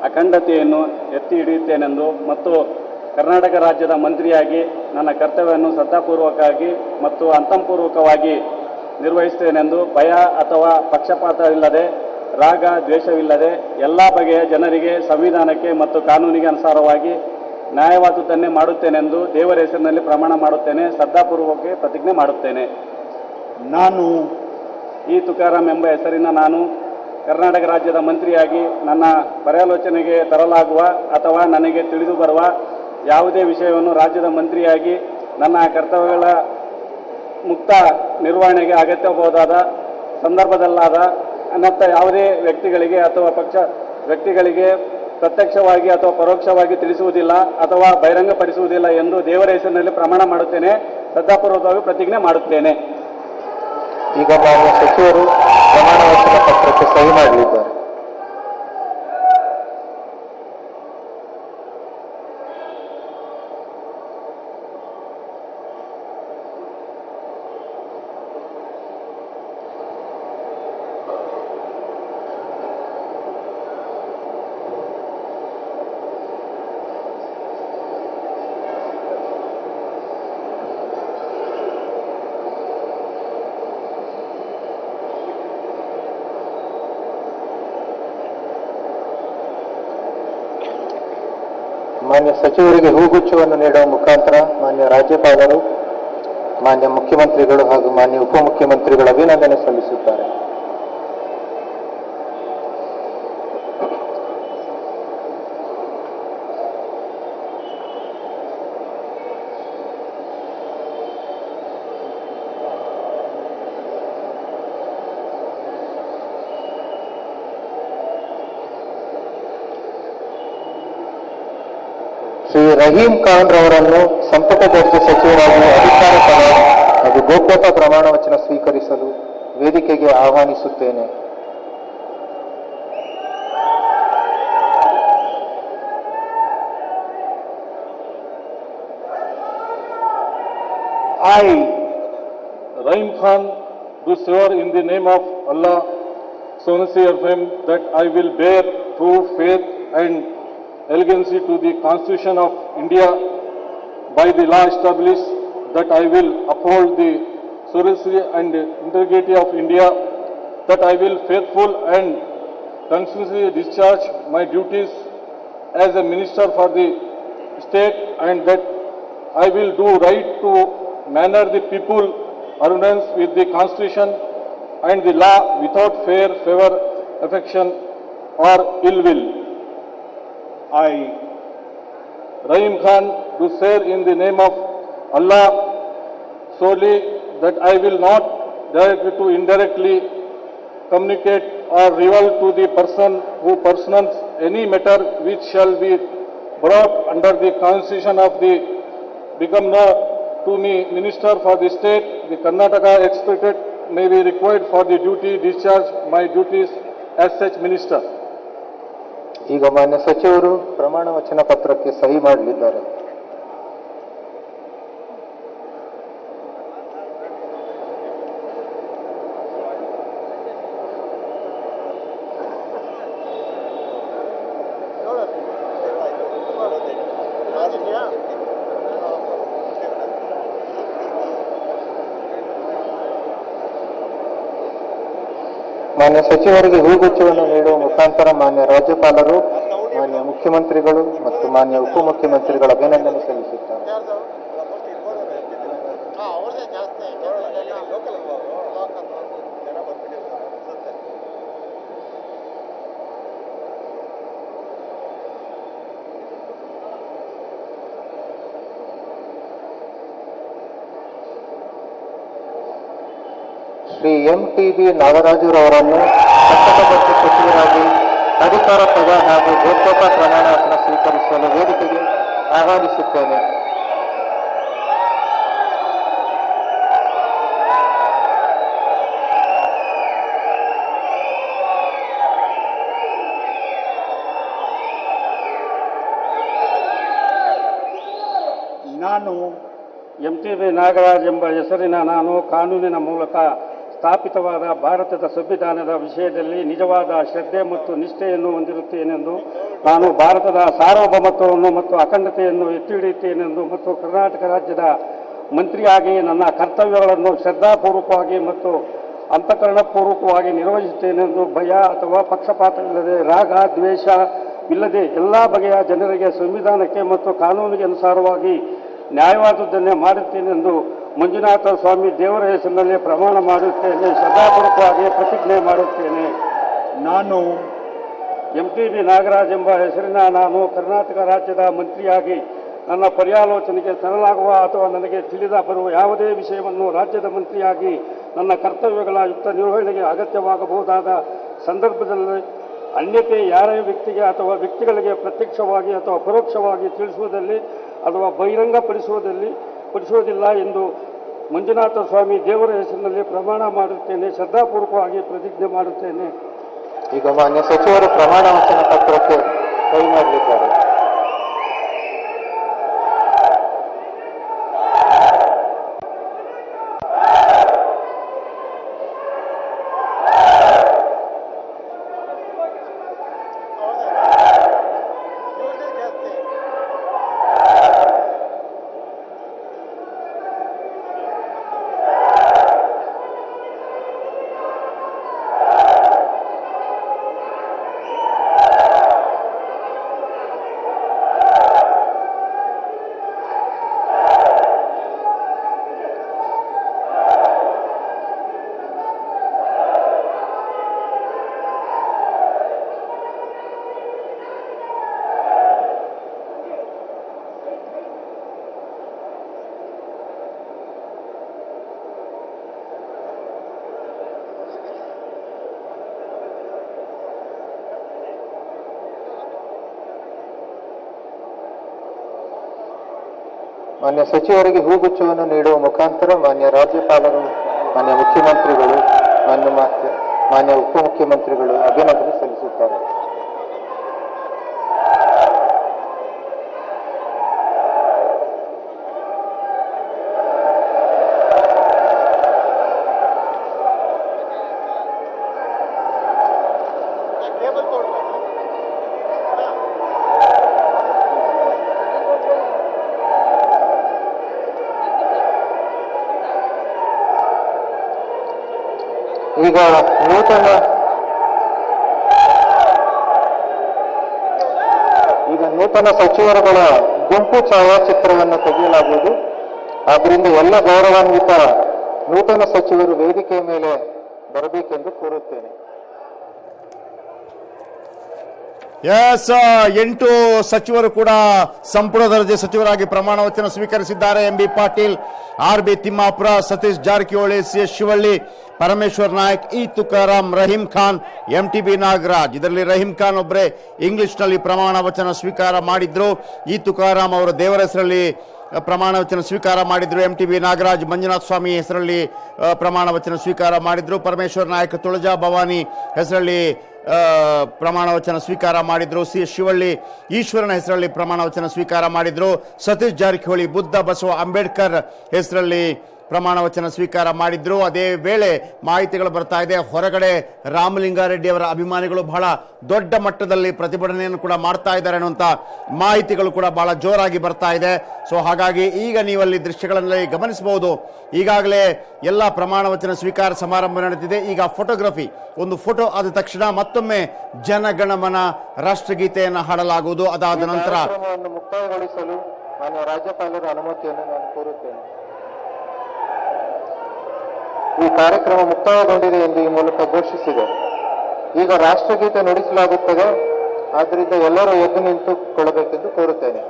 [SPEAKER 5] ಅಖಂಡತೆಯನ್ನು ಎತ್ತಿ ಹಿಡಿಯುತ್ತೇನೆಂದು ಮತ್ತು ಕರ್ನಾಟಕ ರಾಜ್ಯದ ಮಂತ್ರಿಯಾಗಿ ನನ್ನ ಕರ್ತವ್ಯವನ್ನು ಶ್ರದ್ಧಾಪೂರ್ವಕವಾಗಿ ಮತ್ತು ಅಂತಃಪೂರ್ವಕವಾಗಿ ನಿರ್ವಹಿಸುತ್ತೇನೆಂದು ಭಯ ಅಥವಾ ಪಕ್ಷಪಾತವಿಲ್ಲದೆ, ರಾಗ ದ್ವೇಷವಿಲ್ಲದೆ ಎಲ್ಲ ಬಗೆಯ ಜನರಿಗೆ ಸಂವಿಧಾನಕ್ಕೆ ಮತ್ತು ಕಾನೂನಿಗೆ ಅನುಸಾರವಾಗಿ ನ್ಯಾಯವಾದುದನ್ನೇ ಮಾಡುತ್ತೇನೆಂದು ದೇವರ ಹೆಸರಿನಲ್ಲಿ ಪ್ರಮಾಣ ಮಾಡುತ್ತೇನೆ. ಶ್ರದ್ಧಾಪೂರ್ವಕವಾಗಿ ಪ್ರತಿಜ್ಞೆ ಮಾಡುತ್ತೇನೆ.
[SPEAKER 3] ನಾನು
[SPEAKER 5] ತುಕಾರಾಂ ಎಂಬ ಹೆಸರಿನ ನಾನು ಕರ್ನಾಟಕ ರಾಜ್ಯದ ಮಂತ್ರಿಯಾಗಿ ನನ್ನ ಪರ್ಯಾಲೋಚನೆಗೆ ತರಲಾಗುವ ಅಥವಾ ನನಗೆ ತಿಳಿದು ಬರುವ ಯಾವುದೇ ವಿಷಯವನ್ನು ರಾಜ್ಯದ ಮಂತ್ರಿಯಾಗಿ ನನ್ನ ಕರ್ತವ್ಯಗಳ ಮುಕ್ತ ನಿರ್ವಹಣೆಗೆ ಅಗತ್ಯಬಹುದಾದ ಸಂದರ್ಭದಲ್ಲಾದ ಅನ್ಯಥ ಯಾವುದೇ ವ್ಯಕ್ತಿಗಳಿಗೆ ಅಥವಾ ವ್ಯಕ್ತಿಗಳಿಗೆ ಪ್ರತ್ಯಕ್ಷವಾಗಿ ಅಥವಾ ಪರೋಕ್ಷವಾಗಿ ತಿಳಿಸುವುದಿಲ್ಲ ಅಥವಾ ಬಹಿರಂಗಪಡಿಸುವುದಿಲ್ಲ ಎಂದು ದೇವರ ಹೆಸರಿನಲ್ಲಿ ಪ್ರಮಾಣ ಮಾಡುತ್ತೇನೆ. ಶ್ರದ್ಧಾಪೂರ್ವಕವಾಗಿ ಪ್ರತಿಜ್ಞೆ ಮಾಡುತ್ತೇನೆ.
[SPEAKER 2] ಈಗ ಮಾನ್ಯ ಸಚಿವರು ಪ್ರಮಾಣ ವಚನ ಪತ್ರಕ್ಕೆ ಸಹಿ ಮಾಡಲಿದ್ದಾರೆ. ಮಾನ್ಯ ಸಚಿವರಿಗೆ ಹೂಗುಚ್ಛವನ್ನು ನೀಡುವ ಮುಖಾಂತರ ಮಾನ್ಯ ರಾಜ್ಯಪಾಲರು, ಮಾನ್ಯ ಮುಖ್ಯಮಂತ್ರಿಗಳು ಹಾಗೂ ಮಾನ್ಯ ಉಪಮುಖ್ಯಮಂತ್ರಿಗಳು ಅಭಿನಂದನೆ ಸಲ್ಲಿಸುತ್ತಾರೆ. ಶ್ರೀ ರಹೀಂ ಖಾನ್ ರವರನ್ನು ಸಂಪುಟ ದರ್ಜೆ ಸಚಿವರಾಗಿ ಅಧಿಕಾರ ಪದ ಹಾಗೂ ಗೋಪ್ಯತಾ ಪ್ರಮಾಣ ವಚನ ಸ್ವೀಕರಿಸಲು ವೇದಿಕೆಗೆ ಆಹ್ವಾನಿಸುತ್ತೇನೆ.
[SPEAKER 6] I, Rahim Khan, do swear in the name of Allah, solemnly affirm that I will bear true faith and allegiance to the Constitution of India by the law established, that I will uphold the sovereignty and integrity of India, that I will faithful and conscientiously discharge my duties as a minister for the state, and that I will do right to manner the people accordance with the Constitution and the law without fear, favor, affection or ill will. I, Rahim Khan, do swear in the name of Allah solely that I will not directly to indirectly communicate or reveal to the person who personates any matter which shall be brought under the Constitution of the become known to me Minister for the State, the Karnataka expected may be required for the duty discharge my duties as such Minister.
[SPEAKER 2] ಈಗ ಮಾನ್ಯ ಸಚಿವರು ಪ್ರಮಾಣ ವಚನ ಪತ್ರಕ್ಕೆ ಸಹಿ ಮಾಡಲಿದ್ದಾರೆ. ಮಾನ್ಯ ಸಚಿವರಿಗೆ ಹೂಗುಚ್ಛವನ್ನು ನೀಡುವ ಮುಖಾಂತರ ಮಾನ್ಯ ರಾಜ್ಯಪಾಲರು, ಮಾನ್ಯ ಮುಖ್ಯಮಂತ್ರಿಗಳು ಮತ್ತು ಮಾನ್ಯ ಉಪಮುಖ್ಯಮಂತ್ರಿಗಳ ಅಭಿನಂದನೆ ಸಲ್ಲಿಸುತ್ತಾರೆ. ಶ್ರೀ MTB ನಾಗರಾಜುರವರನ್ನು ಸಂಪುಟ ದರ್ಜೆ ಸಚಿವರಾಗಿ ಅಧಿಕಾರ ಪದ ಹಾಗೂ ಗೋಪ್ಯತಾ ಪ್ರಮಾಣ ವಚನ ಸ್ವೀಕರಿಸಲು ವೇದಿಕೆಗೆ ಆಹ್ವಾನಿಸುತ್ತೇನೆ.
[SPEAKER 3] ನಾನು
[SPEAKER 5] MTB ನಾಗರಾಜ್ ಎಂಬ ಹೆಸರಿನ ನಾನು ಕಾನೂನಿನ ಮೂಲಕ ಸ್ಥಾಪಿತವಾದ ಭಾರತದ ಸಂವಿಧಾನದ ವಿಷಯದಲ್ಲಿ ನಿಜವಾದ ಶ್ರದ್ಧೆ ಮತ್ತು ನಿಷ್ಠೆಯನ್ನು ಹೊಂದಿರುತ್ತೇನೆಂದು, ನಾನು ಭಾರತದ ಸಾರ್ವಭೌಮತ್ವವನ್ನು ಮತ್ತು ಅಖಂಡತೆಯನ್ನು ಎತ್ತಿ ಹಿಡಿಯುತ್ತೇನೆಂದು ಮತ್ತು ಕರ್ನಾಟಕ ರಾಜ್ಯದ ಮಂತ್ರಿಯಾಗಿ ನನ್ನ ಕರ್ತವ್ಯಗಳನ್ನು ಶ್ರದ್ಧಾಪೂರ್ವಕವಾಗಿ ಮತ್ತು ಅಂತಃಕರಣಪೂರ್ವಕವಾಗಿ ನಿರ್ವಹಿಸುತ್ತೇನೆಂದು ಭಯ ಅಥವಾ ಪಕ್ಷಪಾತವಿಲ್ಲದೆ, ರಾಗ ದ್ವೇಷ ಇಲ್ಲದೆ ಎಲ್ಲ ಬಗೆಯ ಜನರಿಗೆ ಸಂವಿಧಾನಕ್ಕೆ ಮತ್ತು ಕಾನೂನಿಗೆ ಅನುಸಾರವಾಗಿ ನ್ಯಾಯವಾದದ್ದನ್ನೇ ಮಾಡುತ್ತೇನೆಂದು ಮಂಜುನಾಥ ಸ್ವಾಮಿ ದೇವರ ಹೆಸರಿನಲ್ಲಿ ಪ್ರಮಾಣ ಮಾಡುತ್ತೇನೆ, ಶ್ರದ್ಧಾಪೂರ್ವಕವಾಗಿ ಪ್ರತಿಜ್ಞೆ ಮಾಡುತ್ತೇನೆ.
[SPEAKER 3] ನಾನು
[SPEAKER 5] MTB ನಾಗರಾಜ್ ಎಂಬ ಹೆಸರಿನ ನಾನು ಕರ್ನಾಟಕ ರಾಜ್ಯದ ಮಂತ್ರಿಯಾಗಿ ನನ್ನ ಪರ್ಯಾಲೋಚನೆಗೆ ತರಲಾಗುವ ಅಥವಾ ನನಗೆ ತಿಳಿದ ಬರುವ ಯಾವುದೇ ವಿಷಯವನ್ನು ರಾಜ್ಯದ ಮಂತ್ರಿಯಾಗಿ ನನ್ನ ಕರ್ತವ್ಯಗಳ ಯುಕ್ತ ನಿರ್ವಹಣೆಗೆ ಅಗತ್ಯವಾಗಬಹುದಾದ ಸಂದರ್ಭದಲ್ಲಿ ಅನ್ಯತೆ ಯಾರೇ ವ್ಯಕ್ತಿಗೆ ಅಥವಾ ವ್ಯಕ್ತಿಗಳಿಗೆ ಪ್ರತ್ಯಕ್ಷವಾಗಿ ಅಥವಾ ಪರೋಕ್ಷವಾಗಿ ತಿಳಿಸುವುದಲ್ಲಿ ಅಥವಾ ಬಹಿರಂಗಪಡಿಸುವುದಿಲ್ಲ ಎಂದು ಮಂಜುನಾಥ ಸ್ವಾಮಿ ದೇವರ ಹೆಸರಿನಲ್ಲಿ ಪ್ರಮಾಣ ಮಾಡುತ್ತೇನೆ, ಶ್ರದ್ಧಾಪೂರ್ವಕವಾಗಿ ಪ್ರತಿಜ್ಞೆ ಮಾಡುತ್ತೇನೆ.
[SPEAKER 2] ಈಗ ಮಾನ್ಯ ಸಚಿವರು ಪ್ರಮಾಣ ವಚನ ಪತ್ರಕ್ಕೆ ಸಹಿ ಮಾಡಲಿದ್ದಾರೆ. ಮಾನ್ಯ ಸಚಿವರಿಗೆ ಹೂಗುಚ್ಛವನ್ನು ನೀಡುವ ಮುಖಾಂತರ ಮಾನ್ಯ ರಾಜ್ಯಪಾಲರು, ಮಾನ್ಯ ಮುಖ್ಯಮಂತ್ರಿಗಳು, ಮಾನ್ಯ ಉಪಮುಖ್ಯಮಂತ್ರಿಗಳು ಅಭಿನಂದನೆ ಸಲ್ಲಿಸುತ್ತಾರೆ. ಈಗ ನೂತನ ಸಚಿವರುಗಳ ಗುಂಪು ಛಾಯಾಚಿತ್ರವನ್ನು ತೆಗೆಯಲಾಗುವುದು. ಆದ್ದರಿಂದ ಎಲ್ಲ ಗೌರವಾನ್ವಿತ ನೂತನ ಸಚಿವರು ವೇದಿಕೆಯ ಮೇಲೆ ಬರಬೇಕೆಂದು ಕೋರುತ್ತೇನೆ.
[SPEAKER 7] ಎಸ್ 8 ಸಚಿವರು ಕೂಡ ಸಂಪುಟ ದರ್ಜೆ ಸಚಿವರಾಗಿ ಪ್ರಮಾಣ ವಚನ ಸ್ವೀಕರಿಸಿದ್ದಾರೆ. MB Patil, RB. Timmapur, Satish Jarkiholi, CS. Shivalli, Parameshwar Naik, E Tukaram, Rahim Khan, MTB. Nagaraj. ಇದರಲ್ಲಿ ರಹೀಂ ಖಾನ್ ಒಬ್ಬರೇ ಇಂಗ್ಲಿಷ್ನಲ್ಲಿ ಪ್ರಮಾಣ ವಚನ ಸ್ವೀಕಾರ ಮಾಡಿದ್ರು. ಇ ತುಕಾರಾಂ ಅವರು ದೇವರ ಹೆಸರಲ್ಲಿ ಪ್ರಮಾಣ ವಚನ ಸ್ವೀಕಾರ ಮಾಡಿದ್ರು. ಎಂ.ಟಿ.ಬಿ. ನಾಗರಾಜ್ ಮಂಜುನಾಥ ಸ್ವಾಮಿ ಹೆಸರಲ್ಲಿ ಪ್ರಮಾಣ ವಚನ ಸ್ವೀಕಾರ ಮಾಡಿದ್ರು. ಪರಮೇಶ್ವರ್ ನಾಯಕ್ ತುಳಜಾ ಭವಾನಿ ಹೆಸರಲ್ಲಿ ಪ್ರಮಾಣ ವಚನ ಸ್ವೀಕಾರ ಮಾಡಿದ್ರು. ಸಿ ಶಿವಳ್ಳಿ ಈಶ್ವರನ ಹೆಸರಲ್ಲಿ ಪ್ರಮಾಣ ವಚನ ಸ್ವೀಕಾರ ಮಾಡಿದ್ರು. ಸತೀಶ್ ಜಾರಕಿಹೊಳಿ ಬುದ್ಧ ಬಸವ ಅಂಬೇಡ್ಕರ್ ಹೆಸರಲ್ಲಿ ಪ್ರಮಾಣ ವಚನ ಸ್ವೀಕಾರ ಮಾಡಿದ್ರು. ಅದೇ ವೇಳೆ ಮಾಹಿತಿಗಳು ಬರ್ತಾ ಇದೆ, ಹೊರಗಡೆ ರಾಮಲಿಂಗಾರೆಡ್ಡಿ ಅವರ ಅಭಿಮಾನಿಗಳು ಬಹಳ ದೊಡ್ಡ ಮಟ್ಟದಲ್ಲಿ ಪ್ರತಿಭಟನೆಯನ್ನು ಕೂಡ ಮಾಡ್ತಾ ಇದ್ದಾರೆ ಅನ್ನುವಂಥ ಮಾಹಿತಿಗಳು ಕೂಡ ಬಹಳ ಜೋರಾಗಿ ಬರ್ತಾ ಇದೆ. ಸೊ ಹಾಗಾಗಿ ಈಗ ನೀವಲ್ಲಿ ದೃಶ್ಯಗಳಲ್ಲಿ ಗಮನಿಸಬಹುದು, ಈಗಾಗಲೇ ಎಲ್ಲ ಪ್ರಮಾಣ ವಚನ ಸ್ವೀಕಾರ ಸಮಾರಂಭ ನಡೆದಿದೆ. ಈಗ ಫೋಟೋಗ್ರಫಿ, ಒಂದು ಫೋಟೋ ಆದ ತಕ್ಷಣ ಮತ್ತೊಮ್ಮೆ ಜನಗಣಮನ ರಾಷ್ಟ್ರಗೀತೆಯನ್ನು ಹಾಡಲಾಗುವುದು. ಅದಾದ ನಂತರ
[SPEAKER 2] ಮುಕ್ತಾಯಗೊಳಿಸಲು ಮಾನ್ಯ ರಾಜ್ಯಪಾಲರ ಅನುಮತಿಯನ್ನು ನಾನು ಕೋರುತ್ತೇನೆ. ಈ ಕಾರ್ಯಕ್ರಮ ಮುಕ್ತಾಯಗೊಂಡಿದೆ ಎಂದು ಈ ಮೂಲಕ ಘೋಷಿಸಿದೆ. ಈಗ ರಾಷ್ಟ್ರಗೀತೆ ನುಡಿಸಲಾಗುತ್ತದೆ. ಆದ್ದರಿಂದ ಎಲ್ಲರೂ ಎದ್ದು ನಿಂತುಕೊಳ್ಳಬೇಕೆಂದು ಕೋರುತ್ತೇನೆ.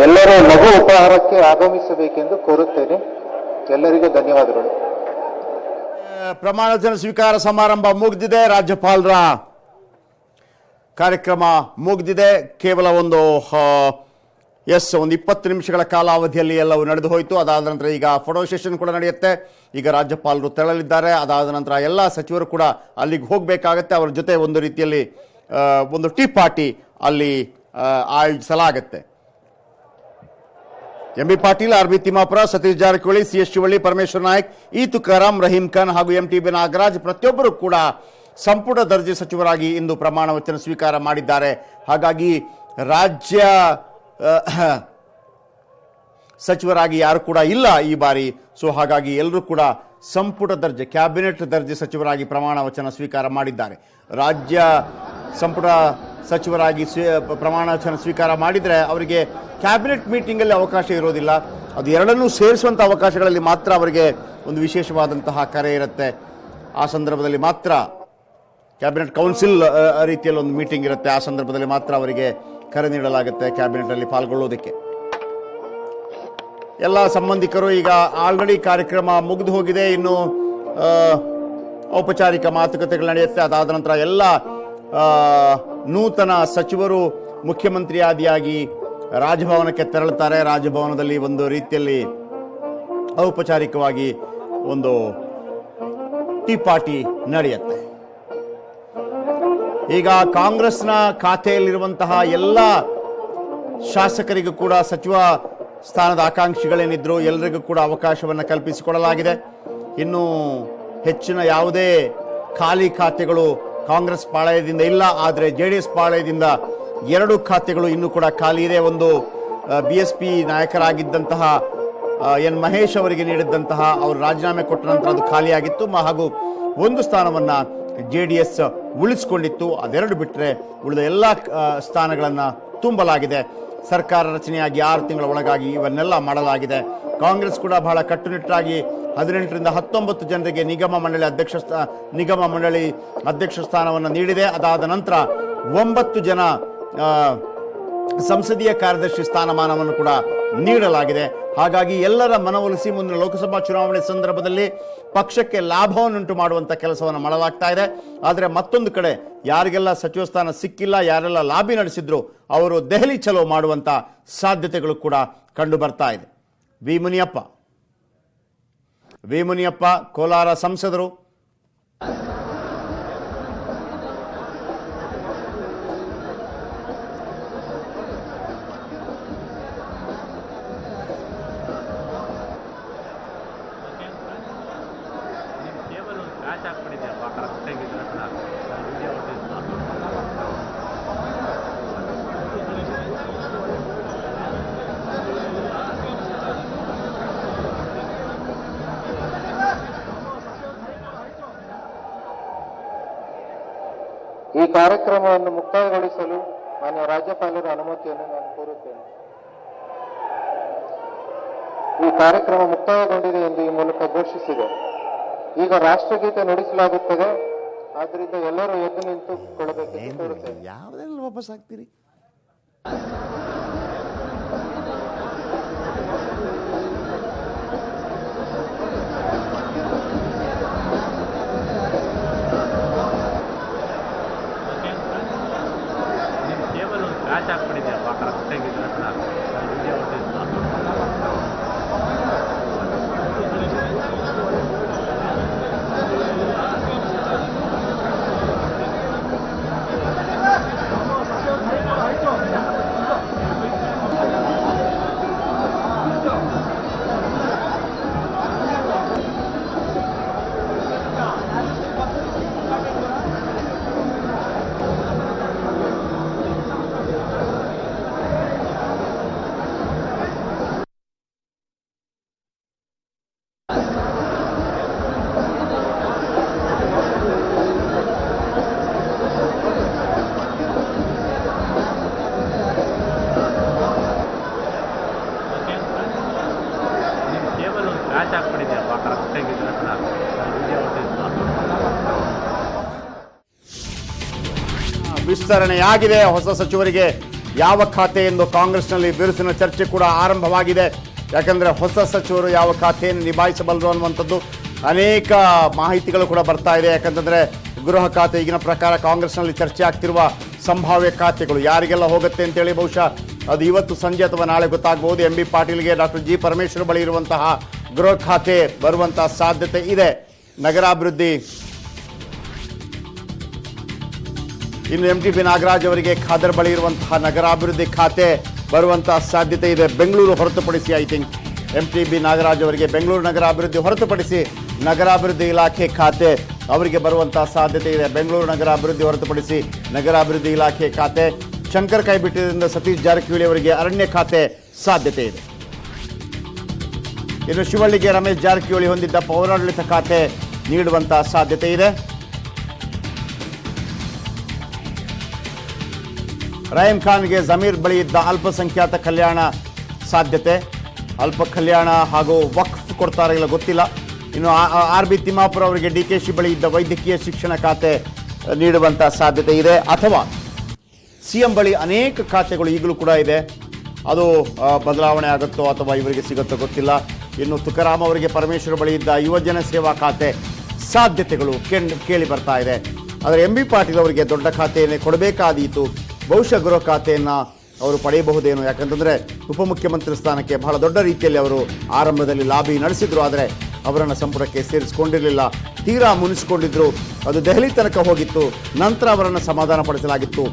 [SPEAKER 2] ಎಲ್ಲರೂ ಲಘು ಉಪಹಾರಕ್ಕೆ ಆಗಮಿಸಬೇಕೆಂದು ಕೋರುತ್ತೇನೆ. ಎಲ್ಲರಿಗೂ ಧನ್ಯವಾದಗಳು.
[SPEAKER 7] ಪ್ರಮಾಣ ವಚನ ಸ್ವೀಕಾರ ಸಮಾರಂಭ ಮುಗಿದಿದೆ. ರಾಜ್ಯಪಾಲರ ಕಾರ್ಯಕ್ರಮ ಮುಗಿದಿದೆ. ಕೇವಲ ಒಂದು 20 ನಿಮಿಷಗಳ ಕಾಲಾವಧಿಯಲ್ಲಿ ಎಲ್ಲವೂ ನಡೆದು ಹೋಯಿತು. ಅದಾದ ನಂತರ ಈಗ ಫೋಟೋ ಸೆಷನ್ ಕೂಡ ನಡೆಯುತ್ತೆ. ಈಗ ರಾಜ್ಯಪಾಲರು ತೆರಳಿದ್ದಾರೆ. ಅದಾದ ನಂತರ ಎಲ್ಲ ಸಚಿವರು ಕೂಡ ಅಲ್ಲಿಗೆ ಹೋಗಬೇಕಾಗತ್ತೆ. ಅವರ ಜೊತೆ ಒಂದು ರೀತಿಯಲ್ಲಿ ಒಂದು ಟೀ ಪಾರ್ಟಿ ಅಲ್ಲಿ ಆಯೋಜಿಸಲಾಗತ್ತೆ. MB Patil, RB. Timmapur, Satish Jarkiholi, CS. Shivalli, Parameshwar Naik, E Tukaram, Rahim Khan ಹಾಗೂ ಎಂ.ಟಿ.ಬಿ. ನಾಗರಾಜ್ ಪ್ರತಿಯೊಬ್ಬರು ಕೂಡ ಸಂಪುಟ ದರ್ಜೆ ಸಚಿವರಾಗಿ ಇಂದು ಪ್ರಮಾಣ ವಚನ ಸ್ವೀಕಾರ ಮಾಡಿದ್ದಾರೆ. ಹಾಗಾಗಿ ರಾಜ್ಯ ಸಚಿವರಾಗಿ ಯಾರು ಕೂಡ ಇಲ್ಲ ಈ ಬಾರಿ. ಸೊ ಹಾಗಾಗಿ ಎಲ್ಲರೂ ಕೂಡ ಸಂಪುಟ ದರ್ಜೆ, ಕ್ಯಾಬಿನೆಟ್ ದರ್ಜೆ ಸಚಿವರಾಗಿ ಪ್ರಮಾಣ ವಚನ ಸ್ವೀಕಾರ ಮಾಡಿದ್ದಾರೆ. ರಾಜ್ಯ ಸಂಪುಟ ಸಚಿವರಾಗಿ ಪ್ರಮಾಣ ವಚನ ಸ್ವೀಕಾರ ಮಾಡಿದರೆ ಅವರಿಗೆ ಕ್ಯಾಬಿನೆಟ್ ಮೀಟಿಂಗಲ್ಲಿ ಅವಕಾಶ ಇರೋದಿಲ್ಲ. ಅದು ಎರಡನ್ನೂ ಸೇರಿಸುವಂಥ ಅವಕಾಶಗಳಲ್ಲಿ ಮಾತ್ರ ಅವರಿಗೆ ಒಂದು ವಿಶೇಷವಾದಂತಹ ಕರೆ ಇರುತ್ತೆ. ಆ ಸಂದರ್ಭದಲ್ಲಿ ಮಾತ್ರ ಕ್ಯಾಬಿನೆಟ್ ಕೌನ್ಸಿಲ್ ರೀತಿಯಲ್ಲಿ ಒಂದು ಮೀಟಿಂಗ್ ಇರುತ್ತೆ. ಆ ಸಂದರ್ಭದಲ್ಲಿ ಮಾತ್ರ ಅವರಿಗೆ ಕರೆ ನೀಡಲಾಗುತ್ತೆ ಕ್ಯಾಬಿನೆಟಲ್ಲಿ ಪಾಲ್ಗೊಳ್ಳೋದಕ್ಕೆ. ಎಲ್ಲ ಸಂಬಂಧಿಕರು ಈಗ ಆಲ್ರೆಡಿ ಕಾರ್ಯಕ್ರಮ ಮುಗಿದು ಹೋಗಿದೆ. ಇನ್ನು ಔಪಚಾರಿಕ ಮಾತುಕತೆಗಳು ನಡೆಯುತ್ತೆ. ಅದಾದ ನಂತರ ಎಲ್ಲ ನೂತನ ಸಚಿವರು ಮುಖ್ಯಮಂತ್ರಿ ಆದಿಯಾಗಿ ರಾಜಭವನಕ್ಕೆ ತೆರಳುತ್ತಾರೆ. ರಾಜಭವನದಲ್ಲಿ ಒಂದು ರೀತಿಯಲ್ಲಿ ಔಪಚಾರಿಕವಾಗಿ ಒಂದು ಟೀ ಪಾರ್ಟಿ ನಡೆಯುತ್ತೆ. ಈಗ ಕಾಂಗ್ರೆಸ್ನ ಖಾತೆಯಲ್ಲಿರುವಂತಹ ಎಲ್ಲ ಶಾಸಕರಿಗೂ ಕೂಡ ಸಚಿವ ಸ್ಥಾನದ ಆಕಾಂಕ್ಷಿಗಳೇನಿದ್ರು ಎಲ್ಲರಿಗೂ ಕೂಡ ಅವಕಾಶವನ್ನು ಕಲ್ಪಿಸಿಕೊಡಲಾಗಿದೆ. ಇನ್ನು ಹೆಚ್ಚಿನ ಯಾವುದೇ ಖಾಲಿ ಖಾತೆಗಳು ಕಾಂಗ್ರೆಸ್ ಪಾಳಯದಿಂದ ಇಲ್ಲ, ಆದರೆ JDS ಪಾಳಯದಿಂದ 2 ಖಾತೆಗಳು ಇನ್ನೂ ಕೂಡ ಖಾಲಿ ಇದೆ. ಒಂದು BSP ನಾಯಕರಾಗಿದ್ದಂತಹ ಎನ್ ಮಹೇಶ್ ಅವರಿಗೆ ನೀಡಿದ್ದಂತಹ ಅವರು ರಾಜೀನಾಮೆ ಕೊಟ್ಟ ನಂತರ ಅದು ಖಾಲಿಯಾಗಿತ್ತು ಹಾಗೂ ಒಂದು ಸ್ಥಾನವನ್ನು JDS ಉಳಿಸಿಕೊಂಡಿತ್ತು. ಅದೆರಡು ಬಿಟ್ಟರೆ ಉಳಿದ ಎಲ್ಲ ಸ್ಥಾನಗಳನ್ನು ತುಂಬಲಾಗಿದೆ. ಸರ್ಕಾರ ರಚನೆಯಾಗಿ 6 ತಿಂಗಳ ಒಳಗಾಗಿ ಇವನ್ನೆಲ್ಲ ಮಾಡಲಾಗಿದೆ. ಕಾಂಗ್ರೆಸ್ ಕೂಡ ಬಹಳ ಕಟ್ಟುನಿಟ್ಟಾಗಿ 18ರಿಂದ 19 ಜನರಿಗೆ ನಿಗಮ ಮಂಡಳಿ ಅಧ್ಯಕ್ಷ ಸ್ಥಾನವನ್ನು ನೀಡಿದೆ. ಅದಾದ ನಂತರ 9 ಜನ ಸಂಸದೀಯ ಕಾರ್ಯದರ್ಶಿ ಸ್ಥಾನಮಾನವನ್ನು ಕೂಡ ನೀಡಲಾಗಿದೆ. ಹಾಗಾಗಿ ಎಲ್ಲರ ಮನವೊಲಿಸಿ ಮುಂದಿನ ಲೋಕಸಭಾ ಚುನಾವಣೆ ಸಂದರ್ಭದಲ್ಲಿ ಪಕ್ಷಕ್ಕೆ ಲಾಭವನ್ನುಂಟು ಮಾಡುವಂಥ ಕೆಲಸವನ್ನು ಮಾಡಲಾಗ್ತಾ ಇದೆ. ಆದರೆ ಮತ್ತೊಂದು ಕಡೆ ಯಾರಿಗೆಲ್ಲ ಸಚಿವ ಸ್ಥಾನ ಸಿಕ್ಕಿಲ್ಲ, ಯಾರೆಲ್ಲ ಲಾಬಿ ನಡೆಸಿದ್ರು ಅವರು ದೆಹಲಿ ಚಲೋ ಮಾಡುವಂಥ ಸಾಧ್ಯತೆಗಳು ಕೂಡ ಕಂಡು ಬರ್ತಾ ಇದೆ. ವಿ ಮುನಿಯಪ್ಪ ಕೋಲಾರ ಸಂಸದರು.
[SPEAKER 2] ಈ ಕಾರ್ಯಕ್ರಮವನ್ನು ಮುಕ್ತಾಯಗೊಳಿಸಲು ಮಾನ್ಯ ರಾಜ್ಯಪಾಲರ ಅನುಮತಿಯನ್ನು ನಾನು ಕೋರುತ್ತೇನೆ. ಈ ಕಾರ್ಯಕ್ರಮ ಮುಕ್ತಾಯಗೊಂಡಿದೆ ಎಂದು ಈ ಮೂಲಕ ಘೋಷಿಸಿದೆ. ಈಗ ರಾಷ್ಟ್ರಗೀತೆ ನುಡಿಸಲಾಗುತ್ತದೆ. ಆದ್ದರಿಂದ ಎಲ್ಲರೂ ಎದ್ದು ನಿಂತುಕೊಳ್ಳಬೇಕೆಂದು ಕೋರುತ್ತೇನೆ.
[SPEAKER 7] ಯಾವುದೆಲ್ಲ ವಾಪಸ್ ಆಗ್ತೀರಿ? ವಿಸ್ತರಣೆಯಾಗಿದೆ. ಹೊಸ ಸಚಿವರಿಗೆ ಯಾವ ಖಾತೆ ಎಂದು ಕಾಂಗ್ರೆಸ್ನಲ್ಲಿ ಬಿರುಸಿನ ಚರ್ಚೆ ಕೂಡ ಆರಂಭವಾಗಿದೆ. ಯಾಕಂದರೆ ಹೊಸ ಸಚಿವರು ಯಾವ ಖಾತೆಯನ್ನು ನಿಭಾಯಿಸಬಲ್ಲರು ಅನ್ನುವಂಥದ್ದು ಅನೇಕ ಮಾಹಿತಿಗಳು ಕೂಡ ಬರ್ತಾ ಇದೆ. ಯಾಕಂತಂದರೆ ಗೃಹ ಖಾತೆ ಈಗಿನ ಪ್ರಕಾರ ಕಾಂಗ್ರೆಸ್ನಲ್ಲಿ ಚರ್ಚೆ ಆಗ್ತಿರುವ ಸಂಭಾವ್ಯ ಖಾತೆಗಳು ಯಾರಿಗೆಲ್ಲ ಹೋಗುತ್ತೆ ಅಂತೇಳಿ ಬಹುಶಃ ಅದು ಇವತ್ತು ಸಂಜೆ ಅಥವಾ ನಾಳೆ ಗೊತ್ತಾಗಬಹುದು. MB ಪಾಟೀಲ್ಗೆ ಡಾಕ್ಟರ್ G ಪರಮೇಶ್ವರ್ ಬಳಿ ಇರುವಂತಹ ಗೃಹ ಖಾತೆ ಬರುವಂತಹ ಸಾಧ್ಯತೆ ಇದೆ. ನಗರಾಭಿವೃದ್ಧಿ ಇನ್ನು MTB ನಾಗರಾಜ್ ಅವರಿಗೆ ಖಾದರ್ ಬಳಿ ಇರುವಂತಹ ನಗರಾಭಿವೃದ್ಧಿ ಖಾತೆ ಬರುವಂತಹ ಸಾಧ್ಯತೆ ಇದೆ. ಬೆಂಗಳೂರು ಹೊರತುಪಡಿಸಿ ಐ ಥಿಂಕ್ MTB ನಾಗರಾಜ್ ಅವರಿಗೆ ಬೆಂಗಳೂರು ನಗರಾಭಿವೃದ್ಧಿ ಹೊರತುಪಡಿಸಿ ನಗರಾಭಿವೃದ್ಧಿ ಇಲಾಖೆ ಖಾತೆ ಅವರಿಗೆ ಬರುವಂತಹ ಸಾಧ್ಯತೆ ಇದೆ. ಬೆಂಗಳೂರು ನಗರಾಭಿವೃದ್ಧಿ ಹೊರತುಪಡಿಸಿ ನಗರಾಭಿವೃದ್ಧಿ ಇಲಾಖೆ ಖಾತೆ. ಶಂಕರ್ ಕೈಬಿಟ್ಟಿದ್ದರಿಂದ ಸತೀಶ್ ಜಾರಕಿಹೊಳಿ ಅವರಿಗೆ ಅರಣ್ಯ ಖಾತೆ ಸಾಧ್ಯತೆ ಇದೆ. ಇನ್ನು ಶಿವಳ್ಳಿಗೆ ರಮೇಶ್ ಜಾರಕಿಹೊಳಿ ಹೊಂದಿದ್ದ ಪೌರಾಡಳಿತ ಖಾತೆ ನೀಡುವಂತಹ ಸಾಧ್ಯತೆ ಇದೆ. ರಹೀಂ ಖಾನ್ಗೆ ಜಮೀರ್ ಬಳಿ ಇದ್ದ ಅಲ್ಪಸಂಖ್ಯಾತ ಕಲ್ಯಾಣ ಸಾಧ್ಯತೆ. ಅಲ್ಪ ಕಲ್ಯಾಣ ಹಾಗೂ ವಕ್ಫ್ ಕೊಡ್ತಾರ ಇಲ್ಲ ಗೊತ್ತಿಲ್ಲ. ಇನ್ನು RB ತಿಮ್ಮಾಪುರ ಅವರಿಗೆ DKಶಿ ಬಳಿ ಇದ್ದ ವೈದ್ಯಕೀಯ ಶಿಕ್ಷಣ ಖಾತೆ ನೀಡುವಂಥ ಸಾಧ್ಯತೆ ಇದೆ. ಅಥವಾ CM ಬಳಿ ಅನೇಕ ಖಾತೆಗಳು ಈಗಲೂ ಕೂಡ ಇದೆ, ಅದು ಬದಲಾವಣೆ ಆಗುತ್ತೋ ಅಥವಾ ಇವರಿಗೆ ಸಿಗುತ್ತೋ ಗೊತ್ತಿಲ್ಲ. ಇನ್ನು ತುಕಾರಾಮ್ ಅವರಿಗೆ ಪರಮೇಶ್ವರ್ ಬಳಿ ಇದ್ದ ಯುವಜನ ಸೇವಾ ಖಾತೆ ಸಾಧ್ಯತೆಗಳು ಕೇಳಿ ಬರ್ತಾ ಇದೆ. ಆದರೆ MB ಪಾಟೀಲ್ ಅವರಿಗೆ ದೊಡ್ಡ ಖಾತೆಯನ್ನೇ ಕೊಡಬೇಕಾದೀತು. ಬಹುಶಃ ಗೃಹ ಖಾತೆಯನ್ನು ಅವರು ಪಡೆಯಬಹುದೇನೋ. ಯಾಕಂತಂದರೆ ಉಪಮುಖ್ಯಮಂತ್ರಿ ಸ್ಥಾನಕ್ಕೆ ಬಹಳ ದೊಡ್ಡ ರೀತಿಯಲ್ಲಿ ಅವರು ಆರಂಭದಲ್ಲಿ ಲಾಬಿ ನಡೆಸಿದ್ರು, ಆದರೆ ಅವರನ್ನು ಸಂಪುಟಕ್ಕೆ ಸೇರಿಸಿಕೊಂಡಿರಲಿಲ್ಲ. ತೀರಾ ಮುನಿಸಿಕೊಂಡಿದ್ರು. ಅದು ದೆಹಲಿ ತನಕ ಹೋಗಿತ್ತು. ನಂತರ ಅವರನ್ನು ಸಮಾಧಾನ ಪಡಿಸಲಾಗಿತ್ತು.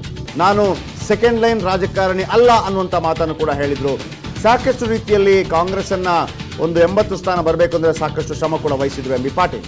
[SPEAKER 7] ನಾನು ಸೆಕೆಂಡ್ ಲೈನ್ ರಾಜಕಾರಣಿ ಅಲ್ಲ ಅನ್ನುವಂಥ ಮಾತನ್ನು ಕೂಡ ಹೇಳಿದರು. ಸಾಕಷ್ಟು ರೀತಿಯಲ್ಲಿ ಕಾಂಗ್ರೆಸ್ಸನ್ನು ಒಂದು 80 ಸ್ಥಾನ ಬರಬೇಕು ಅಂದರೆ ಸಾಕಷ್ಟು ಶ್ರಮ ಕೂಡ ವಹಿಸಿದ್ರು MB ಪಾಟೀಲ್.